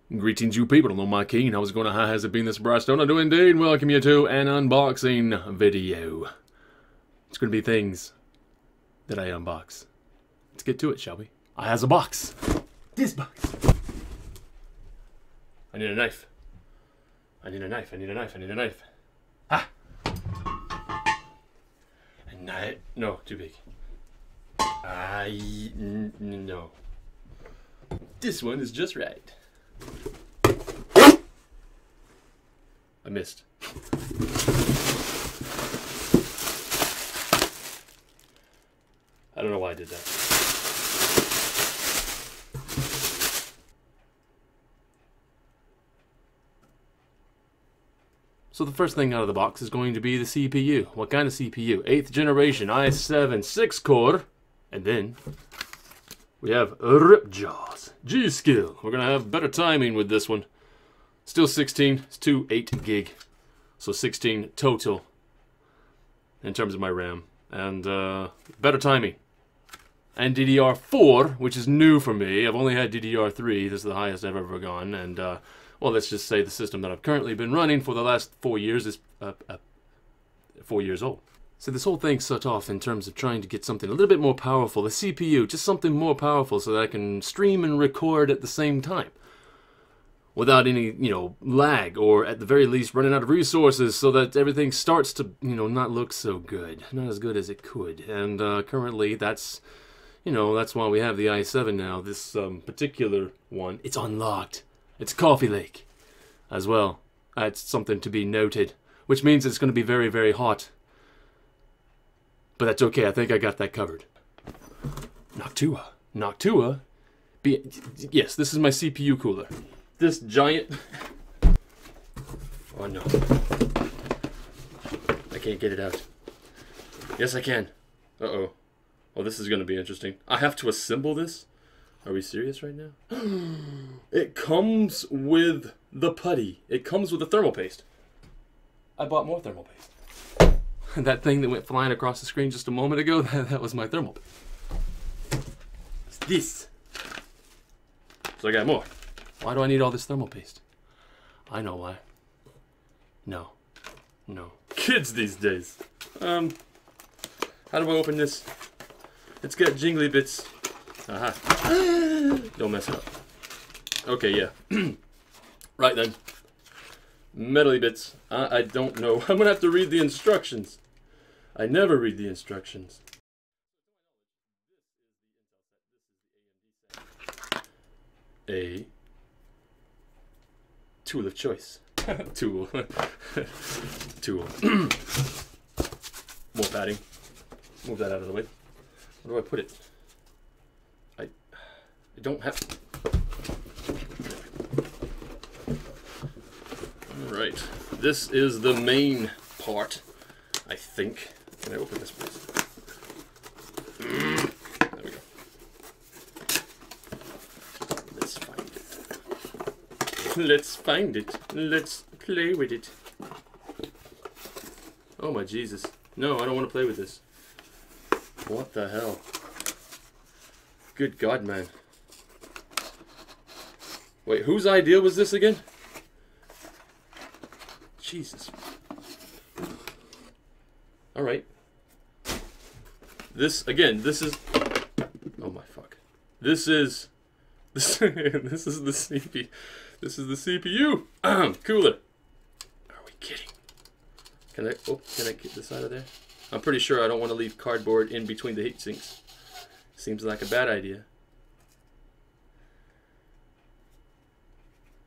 Greetings, you people. Hello, my king. How's it going? How has it been this Brightstone? I do indeed welcome you to an unboxing video. It's going to be things that I unbox. Let's get to it, shall we? I has a box. This box. I need a knife. I need a knife. I need a knife. I need a knife. Ah. A knife. No, too big. No. This one is just right. I missed. I don't know why I did that. So the first thing out of the box is going to be the CPU. What kind of CPU? 8th generation i7 6-core. And then we have Ripjaws G.Skill. We're going to have better timing with this one. Still 16, it's 8 gig. So 16 total in terms of my RAM. And better timing. And DDR4, which is new for me. I've only had DDR3. This is the highest I've ever gone. And, well, let's just say the system that I've currently been running for the last 4 years is 4 years old. So this whole thing set off in terms of trying to get something a little bit more powerful. The CPU, just something more powerful so that I can stream and record at the same time. Without any, lag, or at the very least running out of resources, so that everything starts to, not look so good. Not as good as it could. And currently that's, that's why we have the i7 now. This particular one, it's unlocked. It's Coffee Lake as well. That's something to be noted. Which means it's going to be very, very hot. But that's okay, I think I got that covered. Noctua. Noctua? Yes, this is my CPU cooler. This giant... Oh no. I can't get it out. Yes, I can. Uh-oh. Oh, this is going to be interesting. I have to assemble this? Are we serious right now? It comes with the putty. It comes with the thermal paste. I bought more thermal paste. That thing that went flying across the screen just a moment ago, that was my thermal paste. It's this. So I got more. Why do I need all this thermal paste? I know why. No. No. Kids these days. How do I open this? It's got jingly bits. Aha. Don't mess it up. Okay, yeah. Right then. Metally bits. I don't know. I'm gonna have to read the instructions. I never read the instructions. A tool of choice. Tool. Tool. More padding. Move that out of the way. Where do I put it? I don't have... Alright. This is the main part, I think. Can I open this, please? There we go. Let's find it. Let's find it. Let's play with it. Oh my Jesus. No, I don't want to play with this. What the hell? Good God, man. Wait, whose idea was this again? Jesus. Alright. This, again, this is... Oh my fuck. This is the CPU. This is the CPU. Cooler. Are we kidding? Can I get this out of there? I'm pretty sure I don't want to leave cardboard in between the heat sinks. Seems like a bad idea.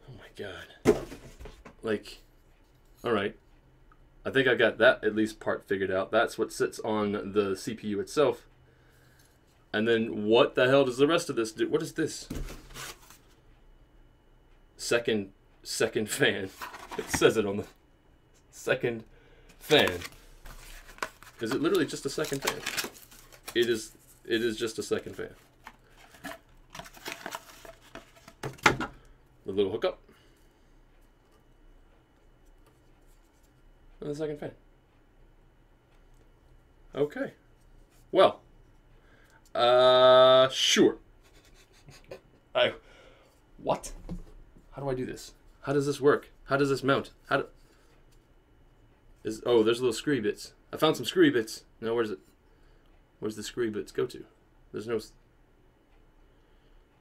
Oh my God. Like, alright. I think I got that at least part figured out. That's what sits on the CPU itself. And then what the hell does the rest of this do? What is this? Second fan. It says it on the second fan. Is it literally just a second fan? It is just a second fan. The little hookup. And the second fan. Okay. Well. Sure. What? How do I do this? How does this work? How does this mount? Oh, there's little screw bits. I found some screw bits. No, where's it? Where's the screw bits go to? There's no...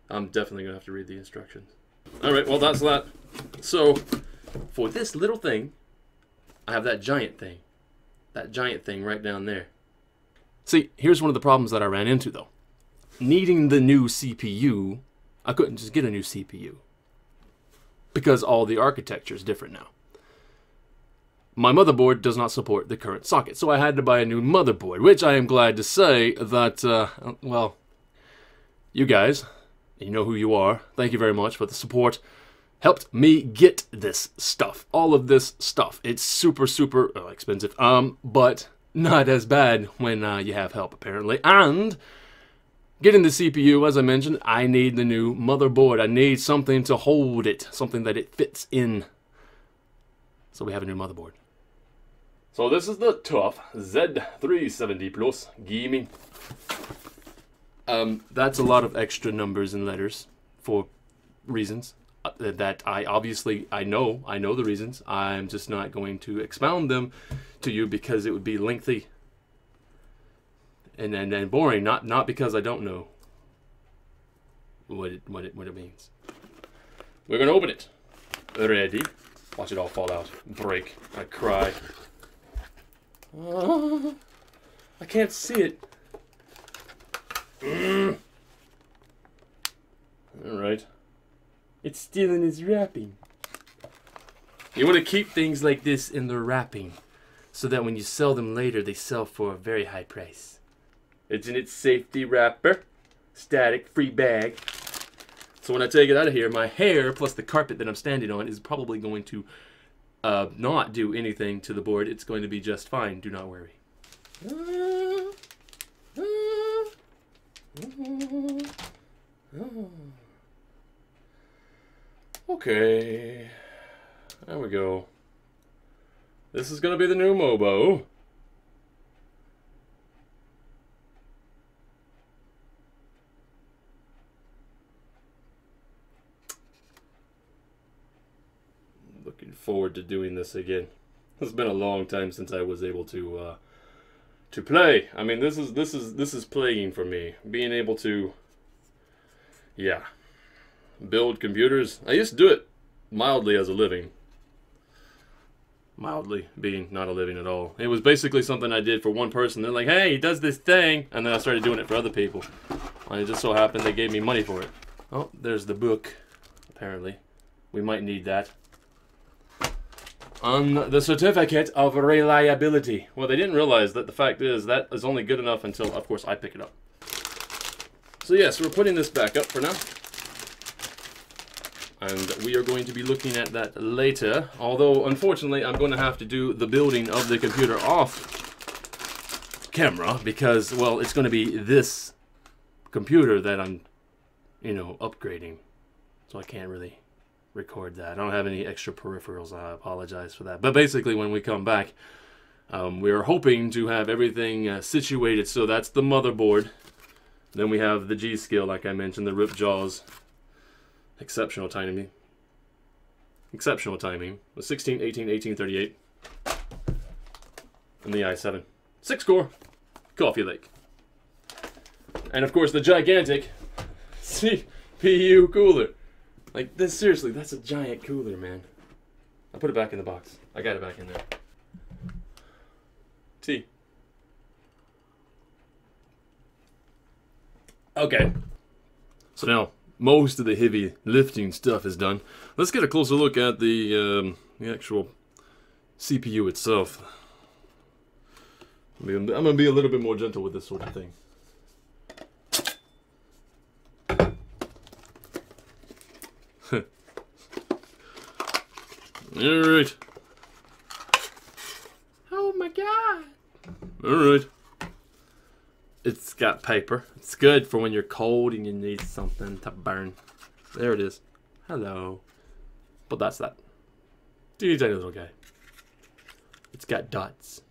I'm definitely going to have to read the instructions. Alright, well, that's that. So, for this little thing, I have that giant thing. That giant thing right down there. See, here's one of the problems that I ran into, though. Needing the new CPU, I couldn't just get a new CPU. Because all the architecture is different now. My motherboard does not support the current socket, so I had to buy a new motherboard, which I am glad to say that, well, you guys, you know who you are, thank you very much for the support, helped me get this stuff, all of this stuff. It's super, super expensive, but not as bad when you have help, apparently. And getting the CPU, as I mentioned, I need the new motherboard. I need something to hold it, something that it fits in. So we have a new motherboard. So this is the TUF Z370 Plus Gaming. That's a lot of extra numbers and letters for reasons that I know the reasons. I'm just not going to expound them to you because it would be lengthy and boring. Not because I don't know what it means. We're gonna open it. Ready? Watch it all fall out. Break. I cry. Oh, I can't see it. Alright. It's still in its wrapping. You want to keep things like this in the wrapping so that when you sell them later, they sell for a very high price. It's in its safety wrapper. Static, free bag. So when I take it out of here, my hair plus the carpet that I'm standing on is probably going to not do anything to the board. It's going to be just fine. Do not worry. Okay. There we go. This is going to be the new Mobo. Looking forward to doing this again. It's been a long time since I was able to play. I mean, this is playing for me. Being able to, yeah, build computers. I used to do it mildly as a living. Mildly being not a living at all. It was basically something I did for one person. They're like, hey, he does this thing, and then I started doing it for other people. And it just so happened they gave me money for it. Oh, there's the book. Apparently, we might need that. On the certificate of reliability. Well, they didn't realize that the fact is that is only good enough until, of course, I pick it up. So yes, we're putting this back up for now. And we are going to be looking at that later. Although, unfortunately, I'm going to have to do the building of the computer off camera because, well, it's going to be this computer that I'm, you know, upgrading. So I can't really record that. I don't have any extra peripherals. I apologize for that. But basically, when we come back, we are hoping to have everything situated. So that's the motherboard. Then we have the G-Skill, like I mentioned, the Ripjaws. Exceptional timing. Exceptional timing. The 16, 18, 1838. And the i7. 6-core Coffee Lake. And of course the gigantic CPU cooler. Like this, seriously, that's a giant cooler, man. I put it back in the box. I got it back in there. T. Okay. So now, most of the heavy lifting stuff is done. Let's get a closer look at the actual CPU itself. I'm going to be a little bit more gentle with this sort of thing. Alright. Oh my god. Alright. It's got paper. It's good for when you're cold and you need something to burn. There it is. Hello. But that's that. Teeny tiny little guy. It's got dots.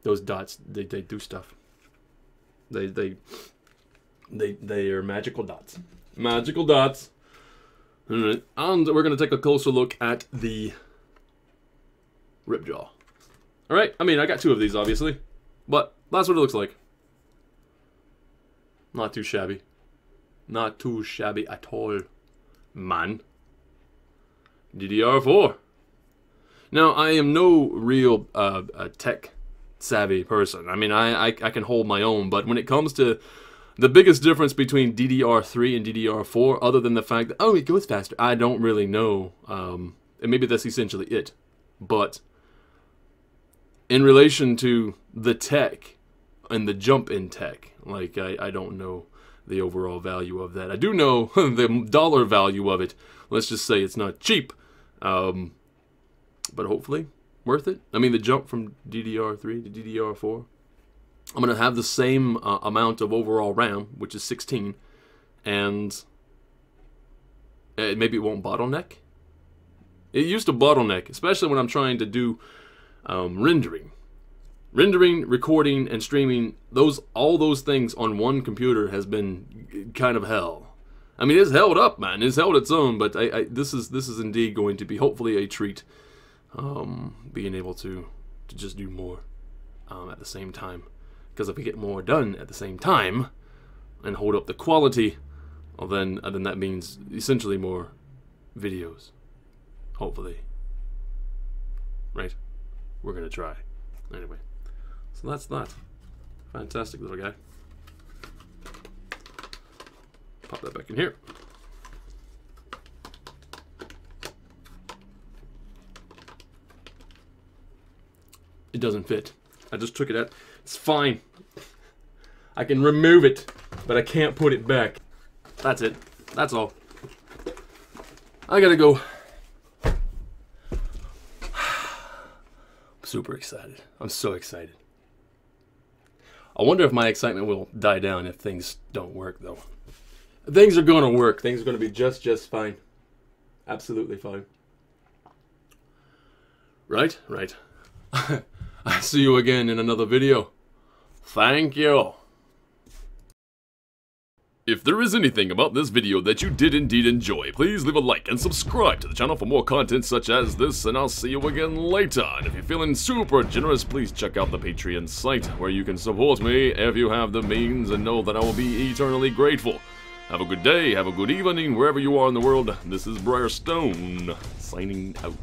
Those dots, they do stuff. They are magical dots. Magical dots. Alright, and we're going to take a closer look at the Ripjaw. Alright, I mean, I got two of these, obviously, but that's what it looks like. Not too shabby. Not too shabby at all, man. DDR4. Now, I am no real tech-savvy person. I mean, I can hold my own, but when it comes to the biggest difference between DDR3 and DDR4, other than the fact that, oh, it goes faster, I don't really know. And maybe that's essentially it. But in relation to the tech and the jump in tech, like, I don't know the overall value of that. I do know the dollar value of it. Let's just say it's not cheap. But hopefully worth it. I mean, the jump from DDR3 to DDR4. I'm going to have the same amount of overall RAM, which is 16. And maybe it won't bottleneck. It used to bottleneck, especially when I'm trying to do rendering. Rendering, recording, and streaming, all those things on one computer has been kind of hell. I mean, it's held up, man. It's held its own, but this is indeed going to be hopefully a treat. Being able to just do more at the same time. Because if we get more done at the same time and hold up the quality, well, then that means essentially more videos. Hopefully. Right? We're going to try. Anyway. So that's that. Fantastic little guy. Pop that back in here. It doesn't fit. I just took it out. It's fine. I can remove it, but I can't put it back. That's it. That's all. I gotta go. I'm super excited. I'm so excited. I wonder if my excitement will die down if things don't work, though. Things are gonna work. Things are gonna be just fine. Absolutely fine. Right? Right. I'll see you again in another video. Thank you. If there is anything about this video that you did indeed enjoy, please leave a like and subscribe to the channel for more content such as this, and I'll see you again later. And if you're feeling super generous, please check out the Patreon site, where you can support me if you have the means, and know that I will be eternally grateful. Have a good day, have a good evening, wherever you are in the world. This is Briarstone, signing out.